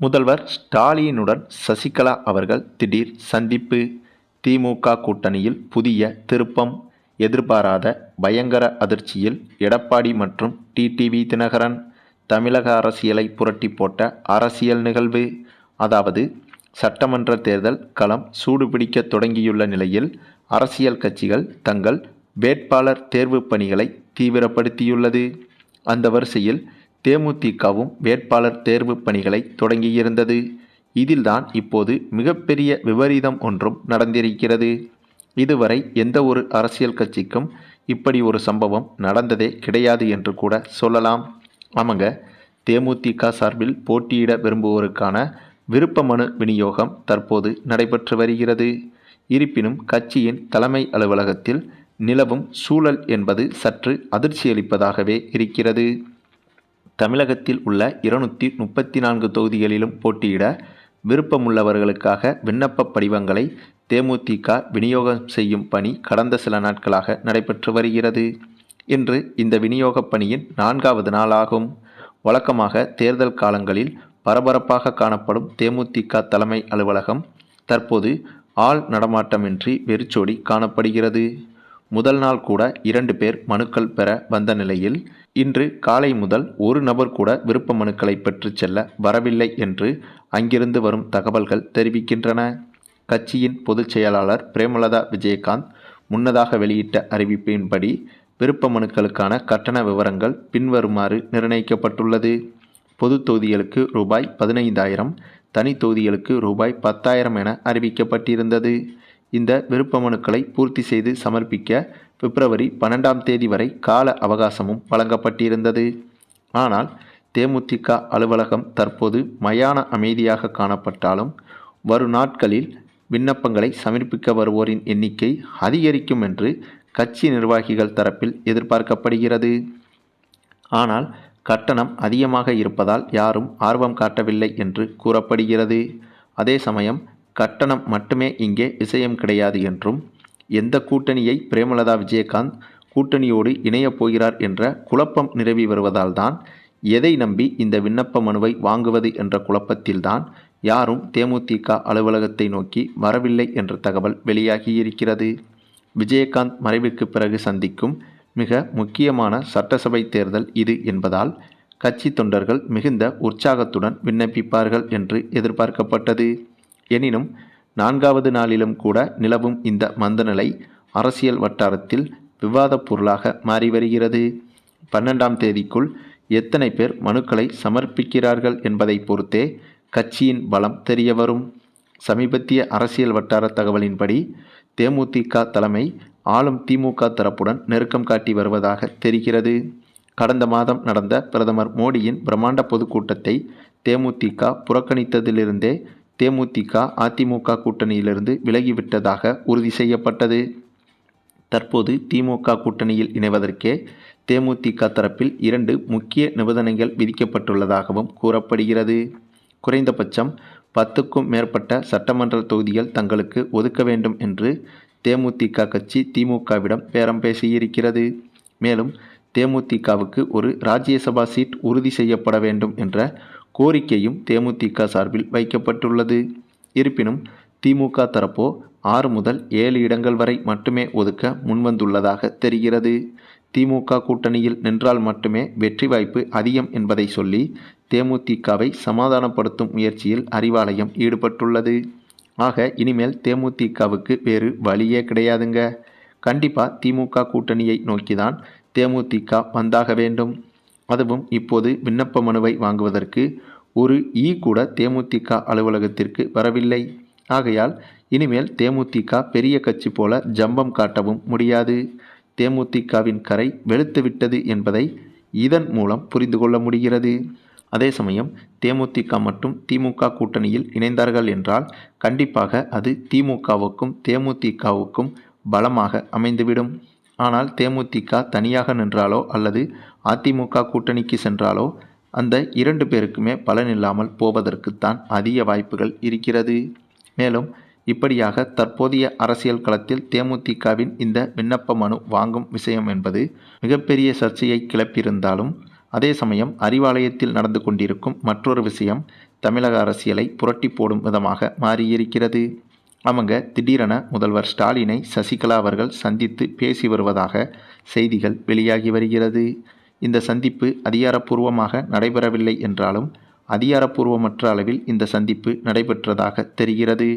முதல்வர் ஸ்டாலினுடன் சசிகலா அவர்கள் திடீர் சந்திப்பு. திமுக கூட்டணியில் புதிய திருப்பம். எதிர்பாராத பயங்கர அதிர்ச்சியில் எடப்பாடி மற்றும் டிடிவி தினகரன். தமிழக அரசியலை புரட்டி போட்ட அரசியல் நிகழ்வு. அதாவது சட்டமன்ற தேர்தல் களம் சூடுபிடிக்க தொடங்கியுள்ள நிலையில் அரசியல் கட்சிகள் தங்கள் வேட்பாளர் தேர்வு பணிகளை தீவிரப்படுத்தியுள்ளது. அந்த வரிசையில் தேமுதிகவும் வேட்பாளர் தேர்வு பணிகளை தொடங்கியிருந்தது. இதில்தான் இப்போது மிகப்பெரிய விபரீதம் ஒன்றும் நடந்திருக்கிறது. இதுவரை எந்த ஒரு அரசியல் கட்சிக்கும் இப்படி ஒரு சம்பவம் நடந்ததே கிடையாது என்று கூட சொல்லலாம். ஆமாங்க, தேமுதிக சார்பில் போட்டியிட விரும்புவோருக்கான விருப்ப மனு விநியோகம் தற்போது நடைபெற்று வருகிறது. இருப்பினும் கட்சியின் தலைமை அலுவலகத்தில் நிலவும் சூழல் என்பது சற்று அதிர்ச்சியளிப்பதாகவே இருக்கிறது. தமிழகத்தில் உள்ள 234 தொகுதிகளிலும் போட்டியிட விருப்பமுள்ளவர்களுக்காக விண்ணப்ப படிவங்களை தேமுதிக விநியோகம் செய்யும் பணி கடந்த சில நாட்களாக நடைபெற்று வருகிறது. இன்று இந்த விநியோக பணியின் 4வது நாளாகும். வழக்கமாக தேர்தல் காலங்களில் பரபரப்பாக காணப்படும் தேமுதிக தலைமை அலுவலகம் தற்போது ஆள் நடமாட்டமின்றி வெறிச்சோடி காணப்படுகிறது. முதல் நாள் கூட 2 பேர் மனுக்கள் பெற வந்த நிலையில் இன்று காலை முதல் ஒரு நபர் கூட விருப்ப மனுக்களை பெற்றுச் செல்ல வரவில்லை என்று அங்கிருந்து வரும் தகவல்கள் தெரிவிக்கின்றன. கட்சியின் பொதுச் செயலாளர் பிரேமலதா விஜயகாந்த் முன்னதாக வெளியிட்ட அறிவிப்பின்படி விருப்ப மனுக்களுக்கான கட்டண விவரங்கள் பின்வருமாறு நிர்ணயிக்கப்பட்டுள்ளது. பொது தொகுதிகளுக்கு ரூபாய் 15,000, தனி தொகுதிகளுக்கு ரூபாய் 10,000 என அறிவிக்கப்பட்டிருந்தது. இந்த விருப்ப மனுக்களை பூர்த்தி செய்து சமர்ப்பிக்க பிப்ரவரி 12ஆம் தேதி வரை கால அவகாசமும் வழங்கப்பட்டிருந்தது. ஆனால் தேமுதிக அலுவலகம் தற்போது மயான அமைதியாக காணப்பட்டாலும் வரும் நாட்களில் விண்ணப்பங்களை சமர்ப்பிக்க வருவோரின் எண்ணிக்கை அதிகரிக்கும் என்று கட்சி நிர்வாகிகள் தரப்பில் எதிர்பார்க்கப்படுகிறது. ஆனால் கட்டணம் அதிகமாக இருப்பதால் யாரும் ஆர்வம் காட்டவில்லை என்று கூறப்படுகிறது. அதே சமயம் கட்டணம் மட்டுமே இங்கே விஷயம் கிடையாது என்றும், எந்த கூட்டணியை பிரேமலதா விஜயகாந்த் கூட்டணியோடு இணையப் போகிறார் என்ற குழப்பம் நிலவி வருவதால் தான் எதை நம்பி இந்த விண்ணப்ப மனுவை வாங்குவது என்ற குழப்பத்தில்தான் யாரும் தேமுதிக அலுவலகத்தை நோக்கி வரவில்லை என்ற தகவல் வெளியாகியிருக்கிறது. விஜயகாந்த் மறைவுக்கு பிறகு சந்திக்கும் மிக முக்கியமான சட்டசபை தேர்தல் இது என்பதால் கட்சி தொண்டர்கள் மிகுந்த உற்சாகத்துடன் விண்ணப்பிப்பார்கள் என்று எதிர்பார்க்கப்பட்டது. எனினும் 4வது நாளிலும் கூட நிலவும் இந்த மந்தநிலை அரசியல் வட்டாரத்தில் விவாதப் பொருளாக மாறி வருகிறது. 12ஆம் தேதிக்குள் எத்தனை பேர் மனுக்களை சமர்ப்பிக்கிறார்கள் என்பதை பொறுத்தே கட்சியின் பலம் தெரிய வரும். சமீபத்திய அரசியல் வட்டார தகவலின்படி தேமுதிக தலைமை ஆளும் திமுக தரப்புடன் நெருக்கம் காட்டி வருவதாக தெரிகிறது. கடந்த மாதம் நடந்த பிரதமர் மோடியின் பிரம்மாண்ட பொதுக்கூட்டத்தை தேமுதிக புறக்கணித்ததிலிருந்தே தேமுதிக அதிமுக கூட்டணியிலிருந்து விலகிவிட்டதாக உறுதி செய்யப்பட்டது. தற்போது திமுக கூட்டணியில் இணைவதற்கே தேமுதிக தரப்பில் 2 முக்கிய நிபந்தனைகள் விதிக்கப்பட்டுள்ளதாகவும் கூறப்படுகிறது. குறைந்தபட்சம் 10க்கும் மேற்பட்ட சட்டமன்ற தொகுதிகள் தங்களுக்கு ஒதுக்க வேண்டும் என்று தேமுதிக கட்சி திமுகவிடம் பேரம் பேசியிருக்கிறது. மேலும் தேமுதிகவுக்கு ஒரு ராஜ்யசபா சீட் உறுதி செய்யப்பட வேண்டும் என்ற கோரிக்கையும் தேமுதிக சார்பில் வைக்கப்பட்டுள்ளது. இருப்பினும் திமுக தரப்போ 6 முதல் 7 இடங்கள் வரை மட்டுமே ஒதுக்க முன்வந்துள்ளதாக தெரிகிறது. திமுக கூட்டணியில் நின்றால் மட்டுமே வெற்றி வாய்ப்பு அதிகம் என்பதை சொல்லி தேமுதிகவை சமாதானப்படுத்தும் முயற்சியில் அறிவாலயம் ஈடுபட்டுள்ளது. ஆக இனிமேல் தேமுதிகவுக்கு வேறு வழியே கிடையாதுங்க. கண்டிப்பாக திமுக கூட்டணியை நோக்கிதான் தேமுதிக வந்தாக வேண்டும். அதுவும் இப்போது விண்ணப்ப மனுவை வாங்குவதற்கு ஒரு கூட தேமுதிக அலுவலகத்திற்கு வரவில்லை. ஆகையால் இனிமேல் தேமுதிக பெரிய கட்சி போல ஜம்பம் காட்டவும் முடியாது. தேமுதிகவின் கரை வெளுத்துவிட்டது என்பதை இதன் மூலம் புரிந்து கொள்ள முடிகிறது. அதே சமயம் தேமுதிக மற்றும் திமுக கூட்டணியில் இணைந்தார்கள் என்றால் கண்டிப்பாக அது திமுகவுக்கும் தேமுதிகவுக்கும் பலமாக அமைந்துவிடும். ஆனால் தேமுதிக தனியாக நின்றாலோ அல்லது அதிமுக கூட்டணிக்கு சென்றாலோ அந்த 2 பேருக்குமே பலனில்லாமல் போவதற்குத்தான் அதிக வாய்ப்புகள் இருக்கிறது. மேலும் இப்படியாக தற்போதைய அரசியல் களத்தில் தேமுதிகவின் இந்த விண்ணப்ப மனு வாங்கும் விஷயம் என்பது மிகப்பெரிய சர்ச்சையை கிளப்பியிருந்தாலும் அதே சமயம் அறிவாலயத்தில் நடந்து கொண்டிருக்கும் மற்றொரு விஷயம் தமிழக அரசியலை புரட்டி போடும் விதமாக மாறியிருக்கிறது. அவங்க திடீரென முதல்வர் ஸ்டாலினை சசிகலா அவர்கள் சந்தித்து பேசி வருவதாக செய்திகள் வெளியாகி வருகிறது. இந்த சந்திப்பு அதிகாரப்பூர்வமாக நடைபெறவில்லை என்றாலும் அதிகாரப்பூர்வமற்ற அளவில் இந்த சந்திப்பு நடைபெற்றதாக தெரிகிறது.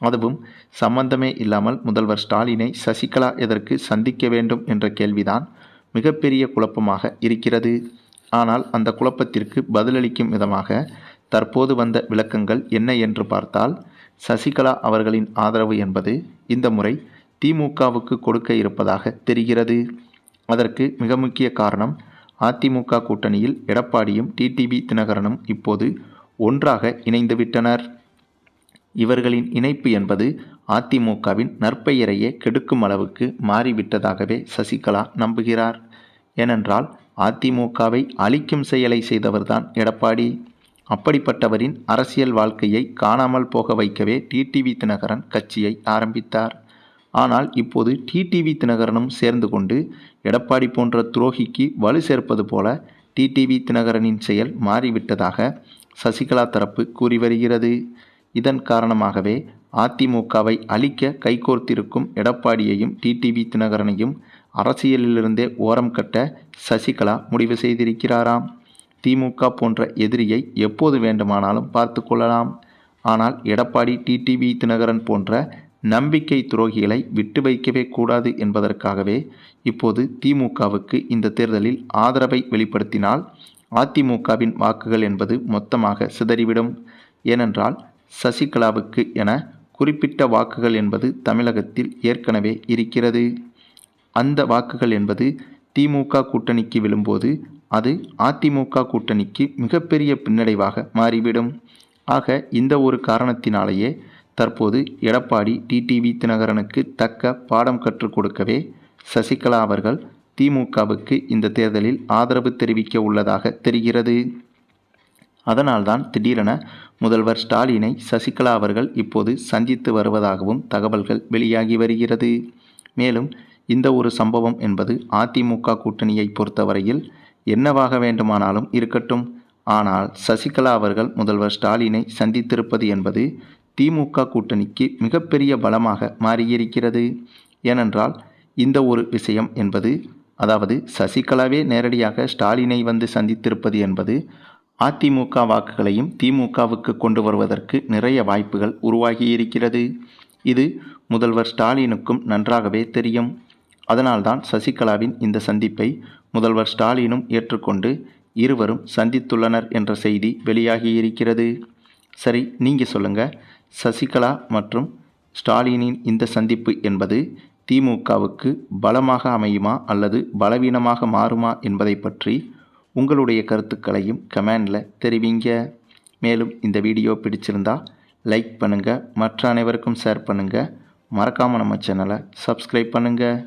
அதுவும் சம்பந்தமே இல்லாமல் முதல்வர் ஸ்டாலினை சசிகலா எதற்கு சந்திக்க வேண்டும் என்ற கேள்விதான் மிகப்பெரிய குழப்பமாக இருக்கிறது. ஆனால் அந்த குழப்பத்திற்கு பதிலளிக்கும் விதமாக தற்போது வந்த விளக்கங்கள் என்ன என்று பார்த்தால், சசிகலா அவர்களின் ஆதரவு என்பது இந்த முறை திமுகவுக்கு கொடுக்க இருப்பதாக தெரிகிறது. அதற்கு மிக முக்கிய காரணம், அதிமுக கூட்டணியில் எடப்பாடியும் டிடிவி தினகரனும் இப்போது ஒன்றாக இணைந்துவிட்டனர். இவர்களின் இணைப்பு என்பது அதிமுகவின் நற்பெயரையே கெடுக்கும் அளவுக்கு மாறிவிட்டதாகவே சசிகலா நம்புகிறார். ஏனென்றால் அதிமுகவை அழிக்கும் செயலை செய்தவர்தான் எடப்பாடி. அப்படிப்பட்டவரின் அரசியல் வாழ்க்கையை காணாமல் போக வைக்கவே டிடிவி தினகரன் கட்சியை ஆரம்பித்தார். ஆனால் இப்போது டிடிவி தினகரனும் சேர்ந்து கொண்டு எடப்பாடி போன்ற துரோகிக்கு வலு சேர்ப்பது போல டிடிவி தினகரனின் செயல் மாறிவிட்டதாக சசிகலா தரப்பு கூறி வருகிறது. இதன் காரணமாகவே அதிமுகவை அழிக்க கைகோர்த்திருக்கும் எடப்பாடியையும் டிடிவி தினகரனையும் அரசியலிலிருந்தே ஓரம் கட்ட சசிகலா முடிவு செய்திருக்கிறாராம். திமுக போன்ற எதிரியை எப்போது வேண்டுமானாலும் பார்த்து கொள்ளலாம். ஆனால் எடப்பாடி டிடிவி தினகரன் போன்ற நம்பிக்கை துரோகிகளை விட்டு வைக்கவே கூடாது என்பதற்காகவே இப்போது திமுகவுக்கு இந்த தேர்தலில் ஆதரவை வெளிப்படுத்தினால் அதிமுகவின் வாக்குகள் என்பது மொத்தமாக சிதறிவிடும். ஏனென்றால் சசிகலாவுக்கு என குறிப்பிட்ட வாக்குகள் என்பது தமிழகத்தில் ஏற்கனவே இருக்கிறது. அந்த வாக்குகள் என்பது திமுக கூட்டணிக்கு விழும்போது அது அதிமுக கூட்டணிக்கு மிகப்பெரிய பின்னடைவாக மாறிவிடும். ஆக இந்த ஒரு காரணத்தினாலேயே தற்போது எடப்பாடி டிடிவி தினகரனுக்கு தக்க பாடம் கற்றுக் கொடுக்கவே சசிகலா அவர்கள் திமுகவுக்கு இந்த தேர்தலில் ஆதரவு தெரிவிக்க உள்ளதாக தெரிகிறது. அதனால்தான் திடீரென முதல்வர் ஸ்டாலினை சசிகலா அவர்கள் இப்போது சந்தித்து வருவதாகவும் தகவல்கள் வெளியாகி வருகிறது. மேலும் இந்த ஒரு சம்பவம் என்பது அதிமுக கூட்டணியை பொறுத்தவரையில் என்னவாக வேண்டுமானாலும் இருக்கட்டும். ஆனால் சசிகலா அவர்கள் முதல்வர் ஸ்டாலினை சந்தித்திருப்பது என்பது திமுக கூட்டணிக்கு மிகப்பெரிய பலமாக மாறியிருக்கிறது. ஏனென்றால் இந்த ஒரு விஷயம் என்பது, அதாவது சசிகலாவே நேரடியாக ஸ்டாலினை வந்து சந்தித்திருப்பது என்பது அதிமுக வாக்குகளையும் திமுகவுக்கு கொண்டு வருவதற்கு நிறைய வாய்ப்புகள் உருவாகியிருக்கிறது. இது முதல்வர் ஸ்டாலினுக்கும் நன்றாகவே தெரியும். அதனால்தான் சசிகலாவின் இந்த சந்திப்பை முதல்வர் ஸ்டாலினும் ஏற்றுக்கொண்டு இருவரும் சந்தித்துள்ளனர் என்ற செய்தி வெளியாகியிருக்கிறது. சரி, நீங்கள் சொல்லுங்கள், சசிகலா மற்றும் ஸ்டாலினின் இந்த சந்திப்பு என்பது திமுகவுக்கு பலமாக அமையுமா அல்லது பலவீனமாக மாறுமா என்பதை பற்றி உங்களுடைய கருத்துக்களையும் கமெண்டில் தெரிவிங்க. மேலும் இந்த வீடியோ பிடிச்சிருந்தா லைக் பண்ணுங்கள், மற்ற அனைவருக்கும் ஷேர் பண்ணுங்கள், மறக்காமல் நம்ம சேனலை சப்ஸ்கிரைப் பண்ணுங்கள்.